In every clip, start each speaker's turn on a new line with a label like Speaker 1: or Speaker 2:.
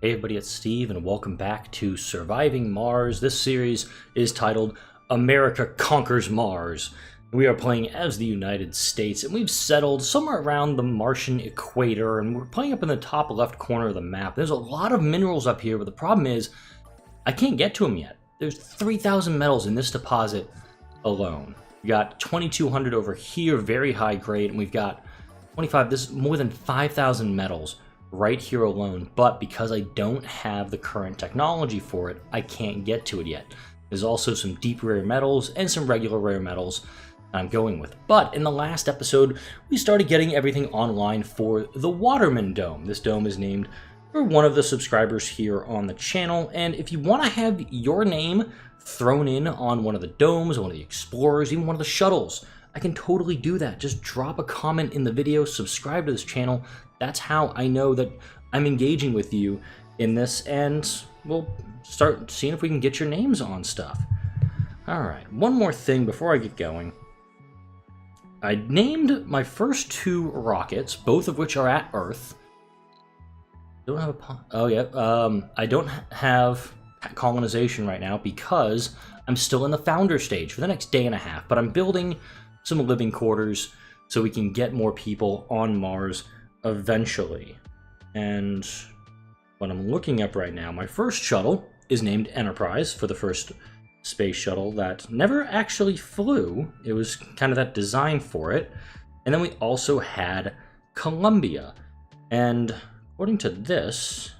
Speaker 1: Hey everybody, it's Steve and welcome back to Surviving Mars. This series is titled America Conquers Mars. We are playing as the United States and we've settled somewhere around the Martian equator and we're playing up in the top left corner of the map. There's a lot of minerals up here, but the problem is I can't get to them yet. There's 3,000 metals in this deposit alone. We got 2,200 over here, very high grade, and we've got 25, this is more than 5,000 metals right here alone, but because I don't have the current technology for it, I can't get to it yet. There's also some deep rare metals and some regular rare metals I'm going with. But in the last episode, we started getting everything online for the Waterman Dome. This dome is named for one of the subscribers here on the channel, and if you want to have your name thrown in on one of the domes, one of the explorers, even one of the shuttles, I can totally do that. Just drop a comment in the video, subscribe to this channel. That's how I know that I'm engaging with you in this, and we'll start seeing if we can get your names on stuff. Alright, one more thing before I get going. I named my first two rockets, both of which are at Earth. Don't have I don't have colonization right now because I'm still in the founder stage for the next day and a half, but I'm building some living quarters so we can get more people on Mars eventually. And what I'm looking up right now, my first shuttle is named Enterprise for the first space shuttle that never actually flew. It was kind of that design for it. And then we also had Columbia. And according to this,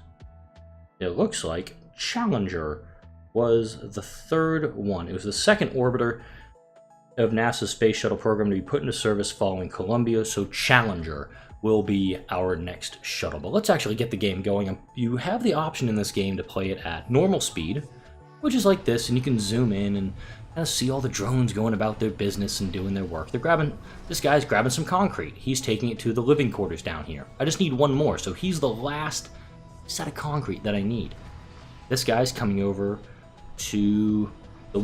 Speaker 1: it looks like Challenger was the third one. It was the second orbiter of NASA's space shuttle program to be put into service following Columbia, so Challenger will be our next shuttle. But let's actually get the game going. You have the option in this game to play it at normal speed, which is like this, and you can zoom in and kind of see all the drones going about their business and doing their work. This guy's grabbing some concrete. He's taking it to the living quarters down here. I just need one more, so he's the last set of concrete that I need. This guy's coming over to the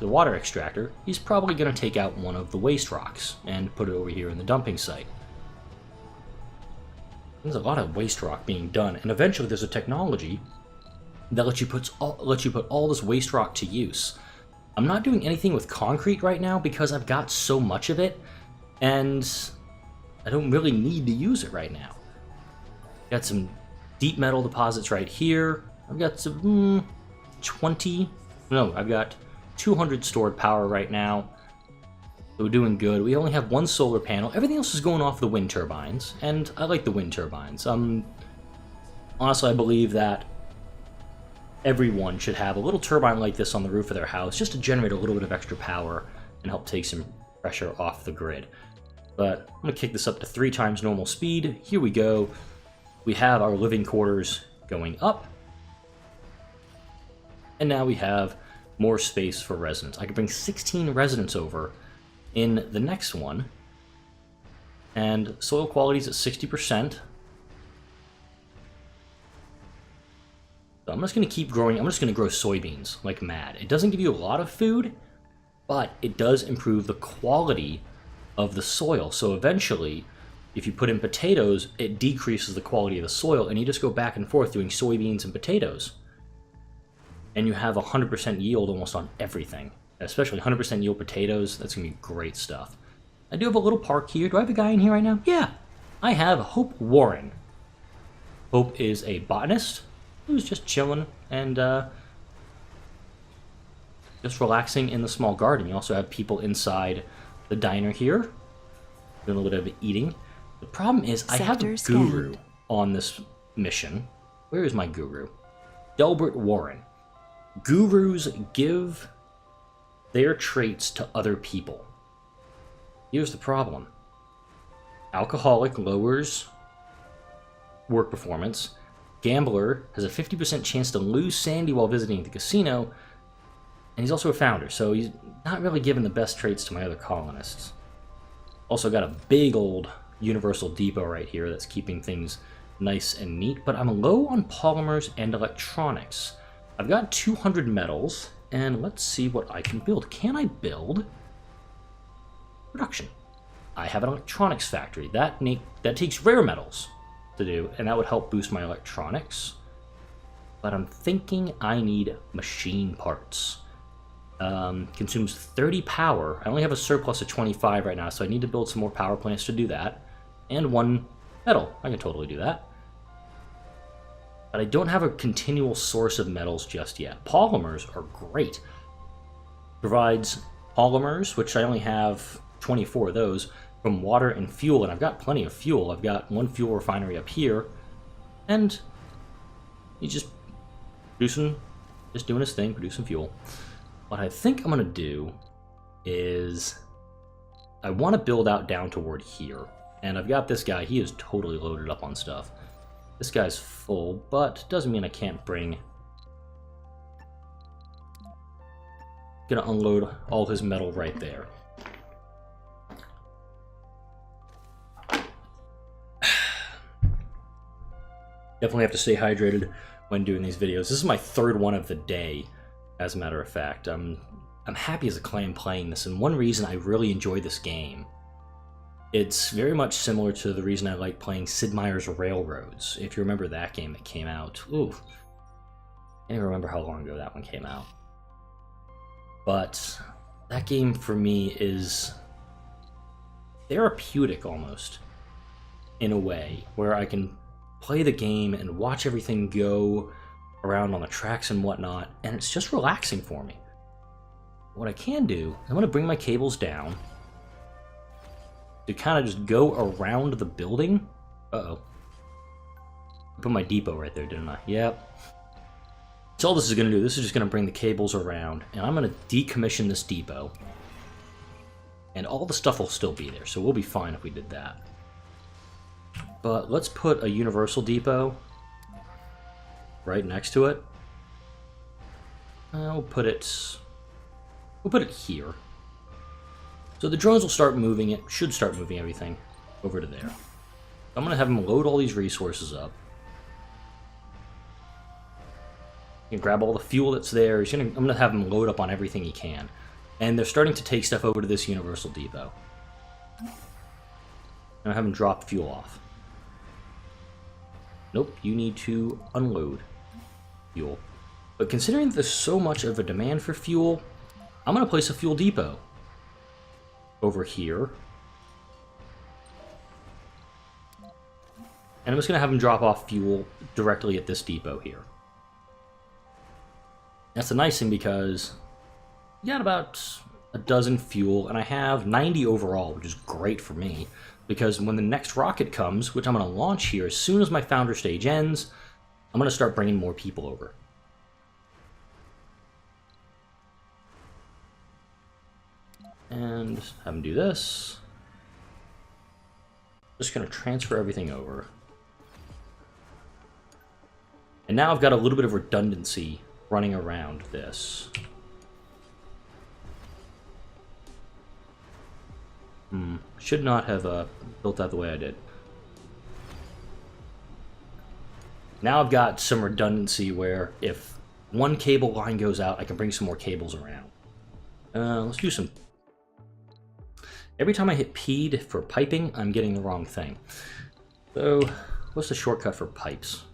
Speaker 1: water extractor. He's probably going to take out one of the waste rocks and put it over here in the dumping site. There's a lot of waste rock being done, and eventually there's a technology that lets you put all this waste rock to use. I'm not doing anything with concrete right now because I've got so much of it, and I don't really need to use it right now. Got some deep metal deposits right here. I've got some I've got 200 stored power right now. So we're doing good. We only have one solar panel. Everything else is going off the wind turbines, and I like the wind turbines. Honestly, I believe that everyone should have a little turbine like this on the roof of their house just to generate a little bit of extra power and help take some pressure off the grid. But I'm going to kick this up to 3 times normal speed. Here we go. We have our living quarters going up. And now we have more space for residents. I can bring 16 residents over in the next one. And soil quality is at 60%. So I'm just going to keep growing. I'm just going to grow soybeans like mad. It doesn't give you a lot of food, but it does improve the quality of the soil. So eventually, if you put in potatoes, it decreases the quality of the soil, and you just go back and forth doing soybeans and potatoes. And you have 100% yield almost on everything, especially 100% yield potatoes. That's going to be great stuff. I do have a little park here. Do I have a guy in here right now? Yeah, I have Hope Warren. Hope is a botanist who's just chilling and just relaxing in the small garden. You also have people inside the diner here doing a little bit of eating. The problem is I have a guru on this mission. Where is my guru? Delbert Warren. Gurus give their traits to other people. Here's the problem. Alcoholic lowers work performance. Gambler has a 50% chance to lose Sandy while visiting the casino. And he's also a founder, so he's not really giving the best traits to my other colonists. Also got a big old universal depot right here that's keeping things nice and neat, but I'm low on polymers and electronics. I've got 200 metals, and let's see what I can build. Can I build production? I have an electronics factory. That takes rare metals to do, and that would help boost my electronics. but I'm thinking I need machine parts. Consumes 30 power. I only have a surplus of 25 right now, so I need to build some more power plants to do that. And 1 metal. I can totally do that. But I don't have a continual source of metals just yet. Polymers are great. Provides polymers, which I only have 24 of those, from water and fuel, and I've got plenty of fuel. I've got 1 fuel refinery up here, and he's just doing his thing, producing fuel. What I think I'm going to do is I want to build out down toward here. And I've got this guy. He is totally loaded up on stuff. This guy's full, but doesn't mean I can't bring... Gonna unload all his metal right there. Definitely have to stay hydrated when doing these videos. This is my 3rd one of the day, as a matter of fact. I'm happy as a clam playing this, and one reason I really enjoy this game, it's very much similar to the reason I like playing Sid Meier's Railroads. If you remember that game that came out. Ooh. I can't even remember how long ago that one came out. But that game for me is therapeutic almost, in a way, where I can play the game and watch everything go around on the tracks and whatnot, and it's just relaxing for me. What I can do, I'm going to bring my cables down to kind of just go around the building. Uh-oh. I put my depot right there, didn't I? Yep. So all this is going to do, this is just going to bring the cables around, and I'm going to decommission this depot. And all the stuff will still be there, so we'll be fine if we did that. But let's put a universal depot right next to it. We'll put it here. So the drones will start moving it, should start moving everything over to there. I'm going to have them load all these resources up. You can grab all the fuel that's there. I'm going to have him load up on everything he can. And they're starting to take stuff over to this universal depot. And I have him drop fuel off. Nope, you need to unload fuel. But considering there's so much of a demand for fuel, I'm going to place a fuel depot over here. And I'm just going to have him drop off fuel directly at this depot here. That's a nice thing because I got about a dozen fuel, and I have 90 overall, which is great for me. Because when the next rocket comes, which I'm going to launch here, as soon as my founder stage ends, I'm going to start bringing more people over. And have them do this. Just going to transfer everything over. And now I've got a little bit of redundancy running around this. Should not have built that the way I did. Now I've got some redundancy where if one cable line goes out, I can bring some more cables around. Let's do some... Every time I hit P for piping, I'm getting the wrong thing. So, what's the shortcut for pipes?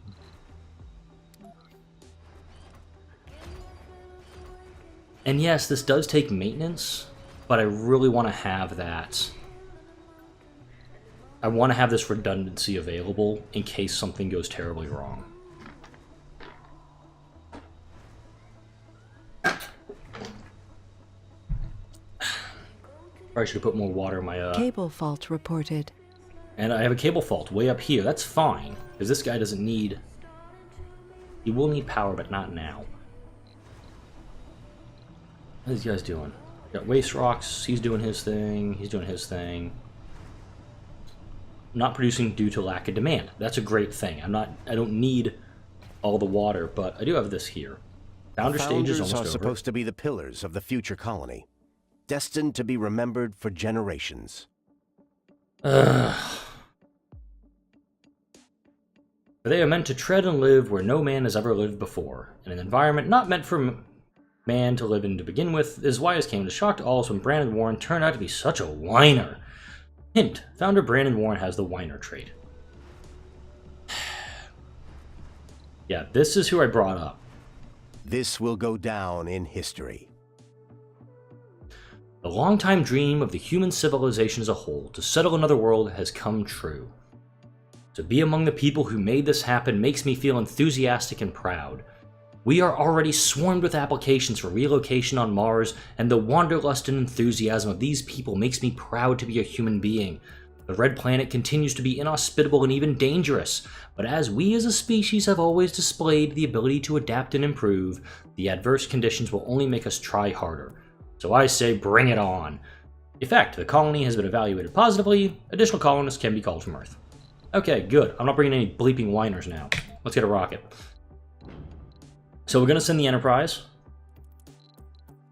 Speaker 1: And yes, this does take maintenance, but I really want to have that. I want to have this redundancy available in case something goes terribly wrong. Probably should have put more water in my...
Speaker 2: Cable fault reported.
Speaker 1: And I have a cable fault way up here. That's fine, because this guy doesn't need... He will need power, but not now. What are these guys doing? Got waste rocks. He's doing his thing. He's doing his thing. Not producing due to lack of demand. That's a great thing. I don't need all the water, but I do have this here. Founder stage is almost over.
Speaker 3: Founders are supposed to be the pillars of the future colony, destined to be remembered for generations.
Speaker 1: They are meant to tread and live where no man has ever lived before, in an environment not meant for man to live in to begin with. This is why it came as a shock to all us when Brandon Warren turned out to be such a whiner. Hint, founder Brandon Warren has the whiner trait. Yeah, this is who I brought up.
Speaker 3: This will go down in history.
Speaker 1: The long-time dream of the human civilization as a whole to settle another world has come true. To be among the people who made this happen makes me feel enthusiastic and proud. We are already swarmed with applications for relocation on Mars, and the wanderlust and enthusiasm of these people makes me proud to be a human being. The Red Planet continues to be inhospitable and even dangerous, but as we as a species have always displayed the ability to adapt and improve, the adverse conditions will only make us try harder. So I say bring it on. In fact, the colony has been evaluated positively. Additional colonists can be called from Earth. Okay, good. I'm not bringing any bleeping whiners now. Let's get a rocket. So we're going to send the Enterprise.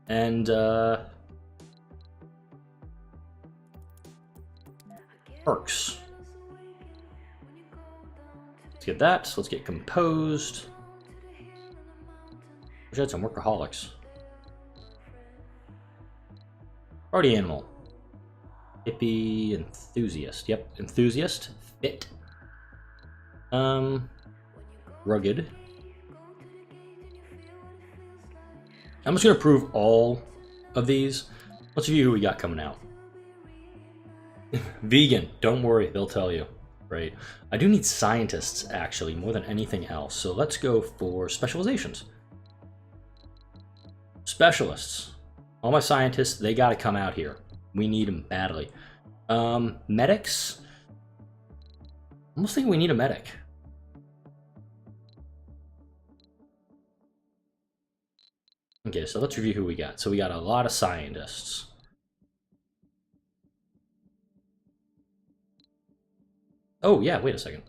Speaker 1: And, perks. Let's get that. So let's get composed. Wish I had some workaholics. Party animal. Hippie enthusiast. Yep, enthusiast. Fit. Rugged. I'm just gonna prove all of these. Let's review who we got coming out. Vegan. Don't worry, they'll tell you. Right. I do need scientists, actually, more than anything else. So let's go for specializations. Specialists. All my scientists, they gotta come out here. We need them badly. Medics. I almost think we need a medic. Okay, so let's review who we got. So we got a lot of scientists. Oh, yeah, wait a second.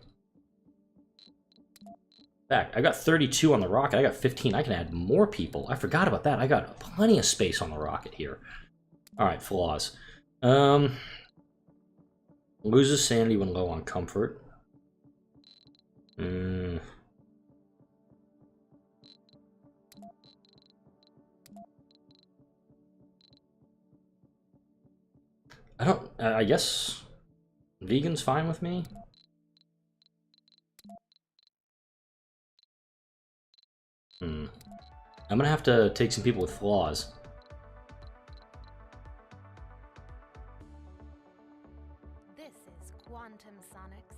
Speaker 1: Back, I got 32 on the rocket. I got 15. I can add more people. I forgot about that. I got plenty of space on the rocket here. Alright, flaws. Loses sanity when low on comfort. I guess vegan's fine with me. I'm gonna have to take some people with flaws.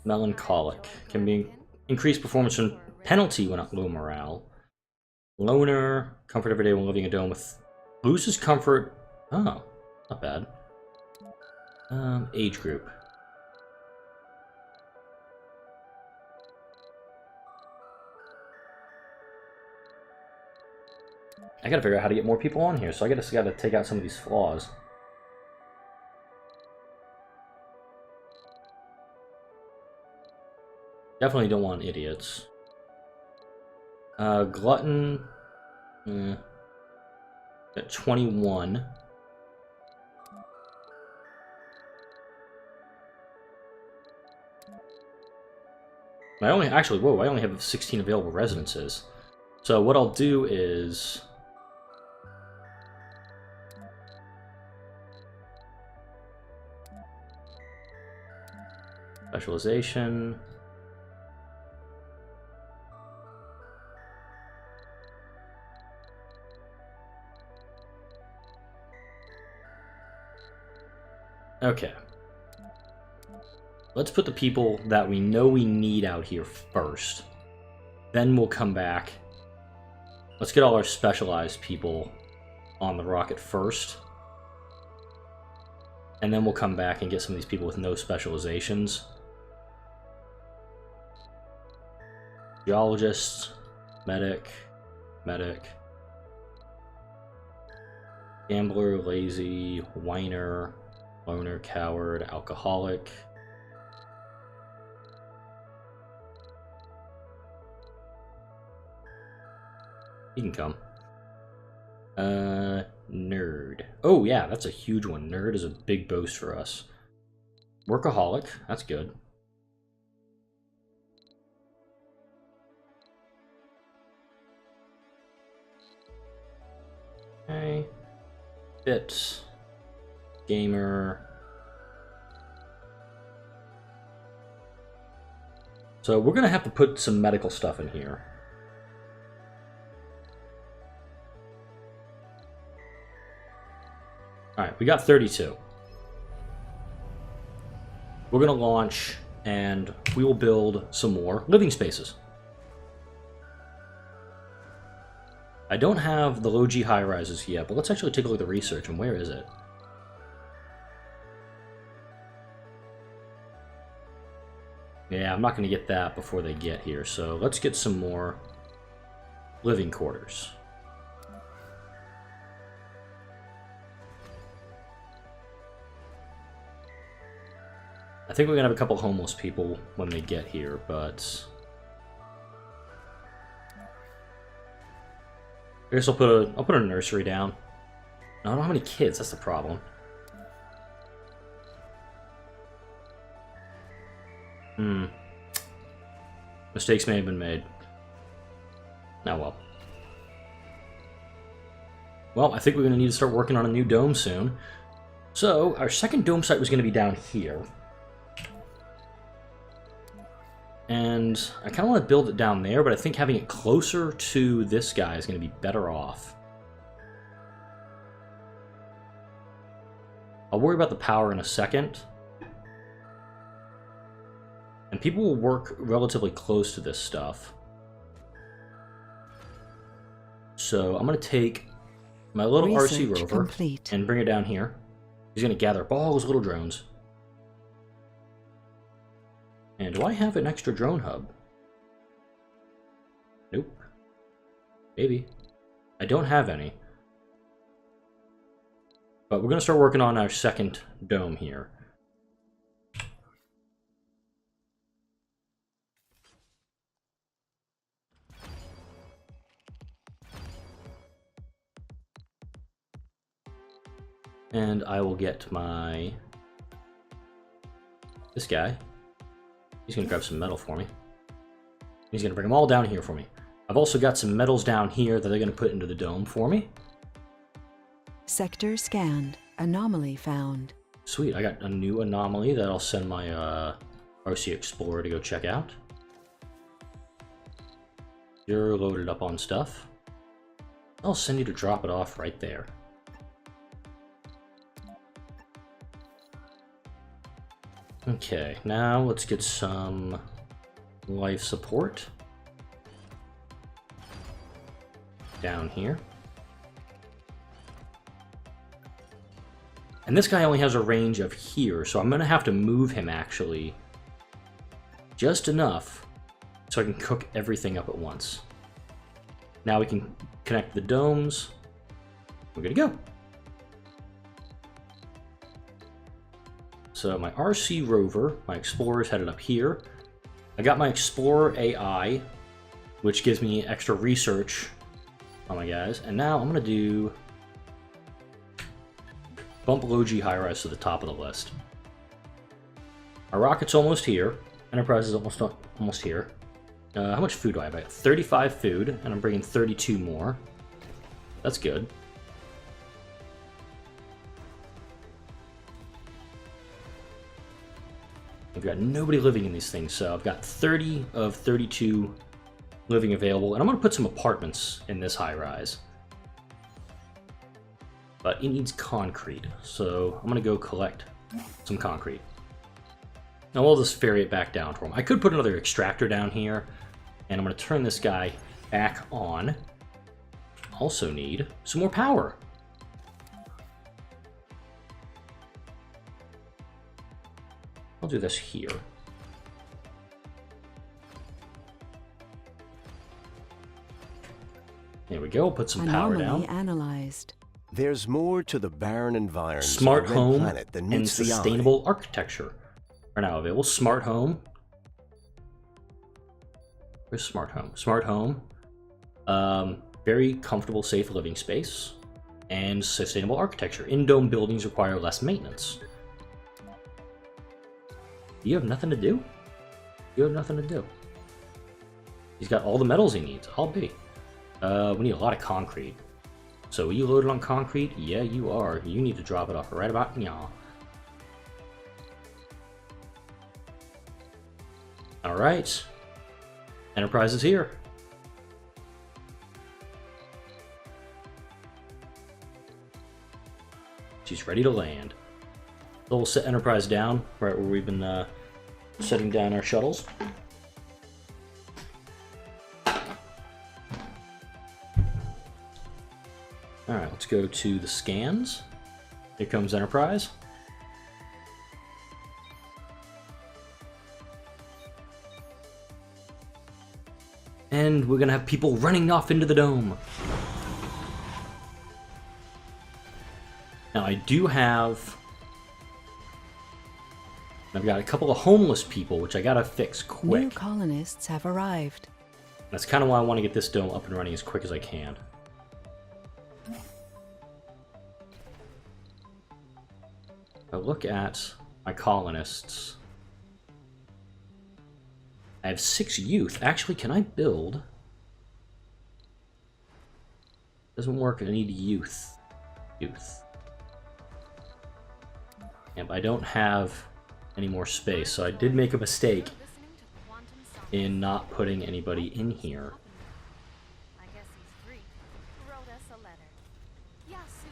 Speaker 1: Melancholic. Can be increased performance and penalty when at low morale. Loner. Comfort every day when living in a dome with... Loses comfort. Oh, not bad. Age group. I gotta figure out how to get more people on here, so I just gotta take out some of these flaws. Definitely don't want idiots. Glutton. At 21. I only have 16 available residences. So what I'll do is... Specialization. Okay. Let's put the people that we know we need out here first. Then we'll come back. Let's get all our specialized people on the rocket first. And then we'll come back and get some of these people with no specializations. Geologist, medic, gambler, lazy, whiner, loner, coward, alcoholic. He can come. Nerd. Oh yeah, that's a huge one. Nerd is a big boast for us. Workaholic, that's good. Okay. Fit. Gamer. So we're gonna have to put some medical stuff in here. Alright, we got 32. We're going to launch, and we will build some more living spaces. I don't have the low G high-rises yet, but let's actually take a look at the research, and where is it? Yeah, I'm not going to get that before they get here, so let's get some more living quarters. I think we're going to have a couple homeless people when they get here, but I guess I'll put a nursery down. No, I don't have any kids, that's the problem. Mistakes may have been made. Now, well. Well, I think we're going to need to start working on a new dome soon. So, our second dome site was going to be down here. And I kind of want to build it down there, but I think having it closer to this guy is going to be better off. I'll worry about the power in a second. And people will work relatively close to this stuff. So I'm going to take my little RC rover and bring it down here. He's going to gather up all those little drones. And do I have an extra drone hub? Nope. Maybe. I don't have any. But we're going to start working on our second dome here. And I will get this guy. He's going to grab some metal for me. He's going to bring them all down here for me. I've also got some metals down here that they're going to put into the dome for me.
Speaker 2: Sector scanned. Anomaly found.
Speaker 1: Sweet, I got a new anomaly that I'll send my RC Explorer to go check out. You're loaded up on stuff. I'll send you to drop it off right there. Okay, now let's get some life support down here. And this guy only has a range of here, so I'm going to have to move him actually just enough so I can cook everything up at once. Now we can connect the domes. We're good to go. So my RC rover, my Explorer is headed up here. I got my Explorer AI, which gives me extra research on my guys. And now I'm going to do bump low G high rise to the top of the list. Our rocket's almost here. Enterprise is almost here. How much food do I have? I got 35 food, and I'm bringing 32 more. That's good. I've got nobody living in these things, so I've got 30 of 32 living available, and I'm going to put some apartments in this high-rise. But it needs concrete, so I'm going to go collect some concrete. Now we'll just ferry it back down for him. I could put another extractor down here, and I'm going to turn this guy back on. Also need some more power. I'll do this here. There we go, put some power down.
Speaker 2: Analyzed.
Speaker 3: There's more to the barren environs
Speaker 1: Smart
Speaker 3: of a red
Speaker 1: home
Speaker 3: planet than
Speaker 1: and
Speaker 3: meets the eye.
Speaker 1: sustainable architecture are now available. Smart home. Where's smart home? Smart home. Very comfortable, safe living space. And sustainable architecture. In-dome buildings require less maintenance. You have nothing to do? You have nothing to do. He's got all the metals he needs. I'll be. We need a lot of concrete. So are you loaded on concrete? Yeah, you are. You need to drop it off right about now. Alright. Enterprise is here. She's ready to land. So we'll set Enterprise down, right where we've been setting down our shuttles. Alright, let's go to the scans. Here comes Enterprise. And we're gonna have people running off into the dome. Now I do have... I've got a couple of homeless people, which I gotta fix quick.
Speaker 2: New colonists have arrived.
Speaker 1: That's kind of why I want to get this dome up and running as quick as I can. If I look at my colonists, I have 6 youth. Actually, can I build? Doesn't work. I need youth. Yep, I don't have any more space, so I did make a mistake in not putting anybody in here.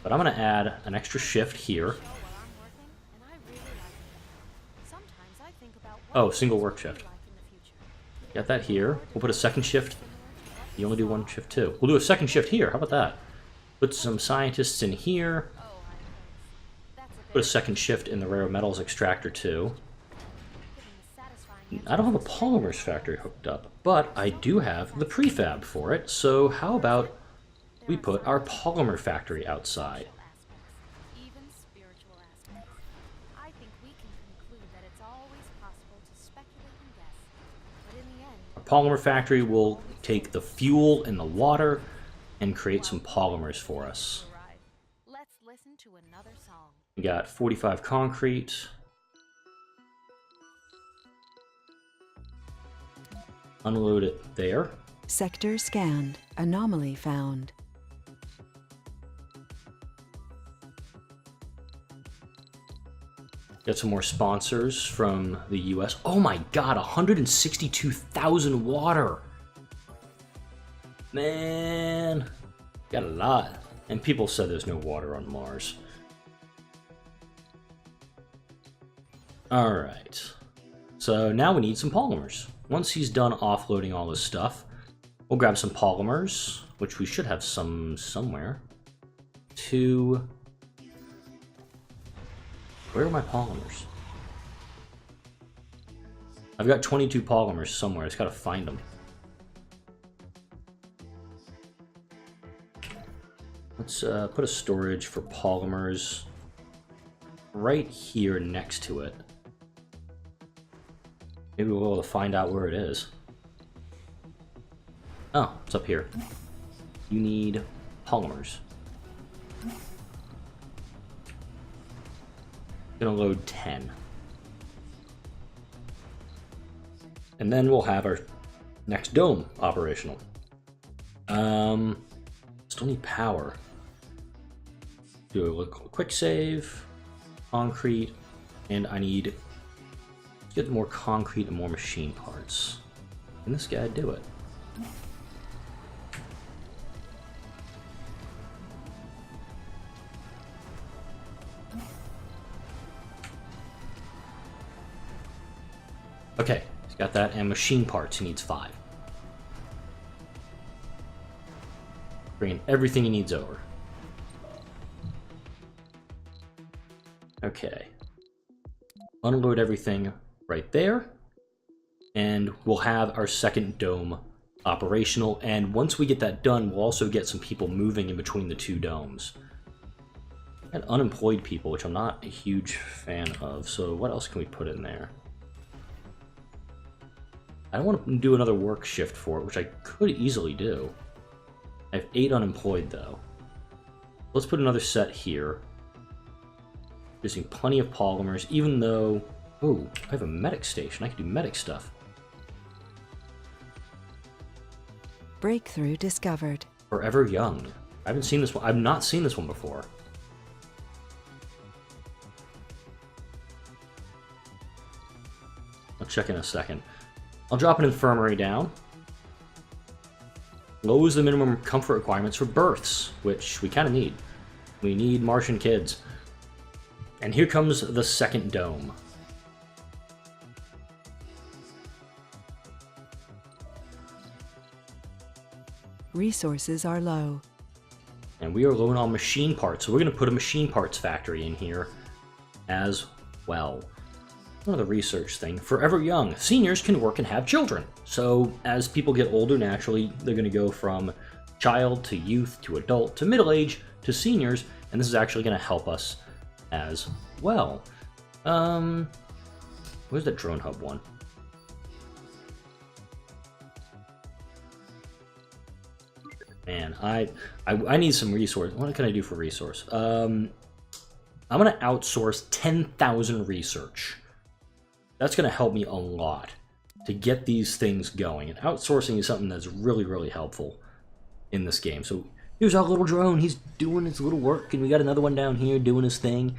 Speaker 1: But I'm going to add an extra shift here. Oh, single work shift. Got that here. We'll put a second shift. You only do one shift too. We'll do a second shift here. How about that? Put some scientists in here. Put a second shift in the rare metals extractor too. I don't have a polymers factory hooked up, but I do have the prefab for it. So how about we put our polymer factory outside? Our polymer factory will take the fuel and the water and create some polymers for us. We got 45 concrete. Unload it there.
Speaker 2: Sector scanned. Anomaly found.
Speaker 1: Got some more sponsors from the US. Oh my god, 162,000 water! Man, got a lot. And people said there's no water on Mars. Alright. So now we need some polymers. Once he's done offloading all this stuff, we'll grab some polymers, which we should have some somewhere. Where are my polymers? I've got 22 polymers somewhere. I just gotta find them. Let's put a storage for polymers right here next to it. Maybe we'll be able to find out where it is. Oh, it's up here. You need polymers. Gonna load 10. And then we'll have our next dome operational. Still need power. Do a quick save, concrete, and I need to get more concrete and more machine parts. Can this guy do it? Okay, he's got that, and machine parts, he needs 5. Bringing everything he needs over. Okay. Unload everything right there, and we'll have our second dome operational, and once we get that done, we'll also get some people moving in between the 2 domes. And unemployed people, which I'm not a huge fan of, so what else can we put in there? I don't want to do another work shift for it, which I could easily do. I have 8 unemployed, though. Let's put another set here. Using plenty of polymers, even though... Ooh, I have a medic station. I can do medic stuff.
Speaker 2: Breakthrough discovered.
Speaker 1: Forever Young. I haven't seen this one. I've not seen this one before. I'll check in a second. I'll drop an infirmary down. Lowers the minimum comfort requirements for births, which we kind of need. We need Martian kids. And here comes the second dome.
Speaker 2: Resources are low.
Speaker 1: And we are low on machine parts, so we're going to put a machine parts factory in here as well. Another research thing. Forever young. Seniors can work and have children. So as people get older, naturally, they're going to go from child to youth to adult to middle age to seniors, and this is actually going to help us as well. Where's the drone hub one? Man, I need some resource. What can I do for resource? I'm gonna outsource 10,000 research. That's gonna help me a lot to get these things going. And outsourcing is something that's really, really helpful in this game. So here's our little drone. He's doing his little work, and we got another one down here doing his thing.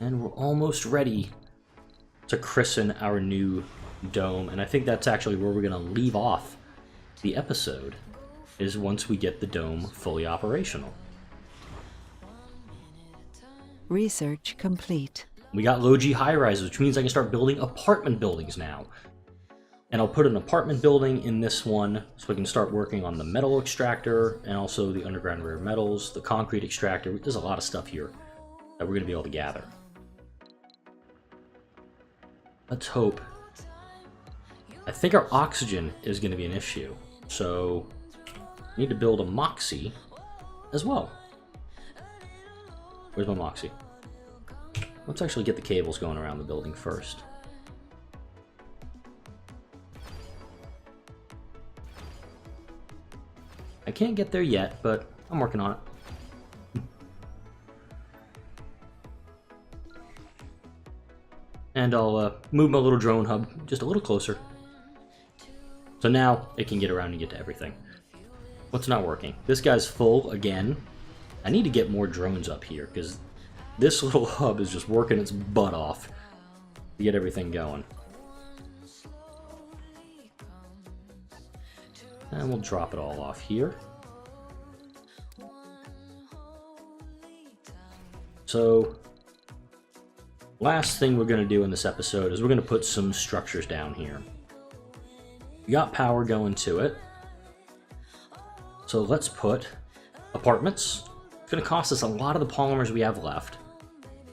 Speaker 1: And we're almost ready to christen our new dome, and I think that's actually where we're going to leave off the episode, is once we get the dome fully operational.
Speaker 2: Research complete.
Speaker 1: We got low-G high-rises, which means I can start building apartment buildings now. And I'll put an apartment building in this one, so we can start working on the metal extractor, and also the underground rare metals, the concrete extractor. There's a lot of stuff here that we're going to be able to gather. Let's hope. I think our oxygen is going to be an issue, so we need to build a Moxie as well. Where's my Moxie? Let's actually get the cables going around the building first. I can't get there yet, but I'm working on it. And I'll move my little drone hub just a little closer. So now it can get around and get to everything. What's not working? This guy's full again. I need to get more drones up here because this little hub is just working its butt off to get everything going. And we'll drop it all off here. So last thing we're going to do in this episode is we're going to put some structures down here. We got power going to it. So let's put apartments. It's going to cost us a lot of the polymers we have left.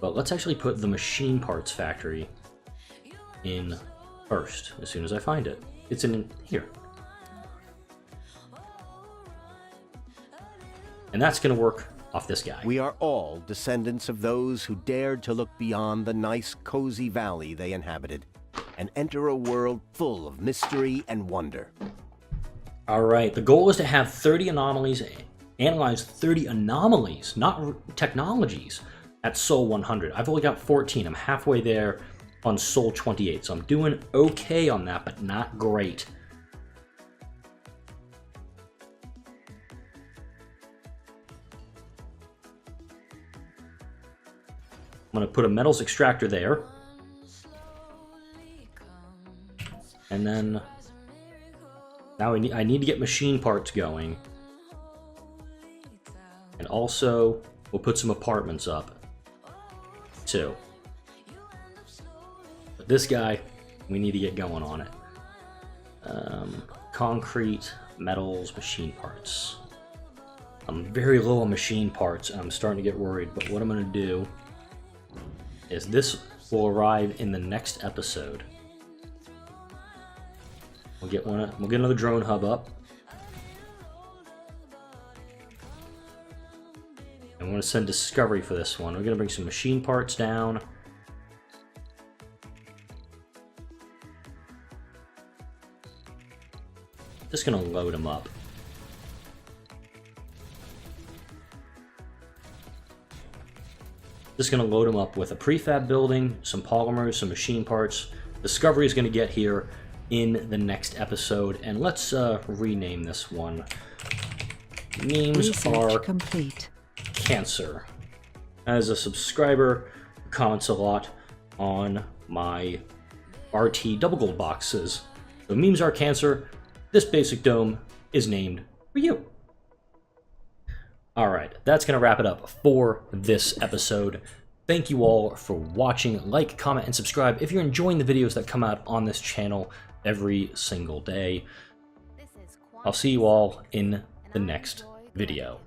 Speaker 1: But let's actually put the machine parts factory in first, as soon as I find it. It's in here. And that's going to work off this guy.
Speaker 3: We are all descendants of those who dared to look beyond the nice, cozy valley they inhabited and enter a world full of mystery and wonder.
Speaker 1: Alright, the goal is to have 30 anomalies, analyze 30 anomalies, not technologies, at Sol 100. I've only got 14. I'm halfway there on Sol 28, so I'm doing okay on that, but not great. I'm going to put a metals extractor there. And then now I need to get machine parts going. And also, we'll put some apartments up, too. But this guy, we need to get going on it. Concrete, metals, machine parts. I'm very low on machine parts, and I'm starting to get worried, but what I'm going to do is this will arrive in the next episode. We'll get another drone hub up. And we're going to send Discovery for this one. We're going to bring some machine parts down. Just going to load them up. Just going to load them up with a prefab building, some polymers, some machine parts. Discovery is going to get here in the next episode, and let's rename this one. Memes
Speaker 2: Research
Speaker 1: are
Speaker 2: complete.
Speaker 1: Cancer. As a subscriber who comments a lot on my RT double gold boxes. So memes are cancer. This basic dome is named for you. Alright, that's going to wrap it up for this episode. Thank you all for watching. Like, comment, and subscribe if you're enjoying the videos that come out on this channel every single day. I'll see you all in the next video.